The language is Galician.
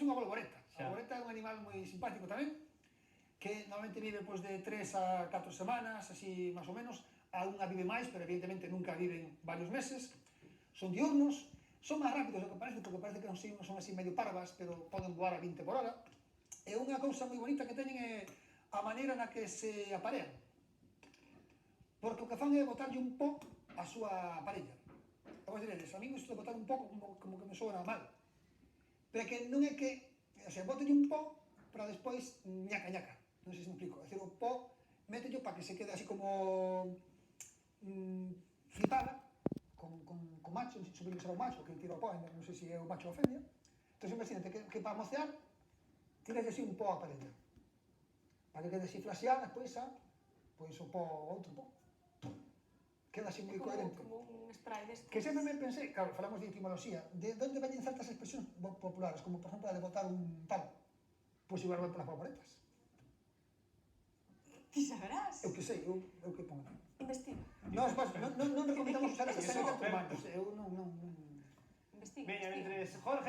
é unha bolboreta. A bolboreta é un animal moi simpático tamén, que normalmente vive de 3 a 4 semanas, así máis ou menos. Alguna vive máis, pero evidentemente nunca viven varios meses. Son diurnos, son máis rápidos do que parece, porque parece que son así medio parvas, pero poden voar a 20 por hora. E unha cousa moi bonita que teñen é a maneira na que se aparean. Porque o que fan é botarlle un po a súa parella. E vos diredes, a mí isto de botar un po como que me soa mal. Pero que non é que, o sea, botalle un po para despois ñaca ñaca. Non sei se me explico. É dicir, o po métello para que se quede así como flipada con macho, non sei se será o macho que tira o po, non sei se é o macho ou a femia. Entón, imagínate que para mocear tiras así un po a parella. Para que quede así flaseada, despois o po, outro po. Queda así moi coherente. Como un spray destes. Que sempre me pensei, claro, falamos de etimoloxía, de onde veñen certas expresións populares, como por exemplo a de botar un palo. Pois igual vai polas borboretas. Ti saberás. Eu que sei, eu que pongo. Investiga. Non recomendamos usar esas técnicas humanas. Eu non. Investiga. Veña, mentres Jorge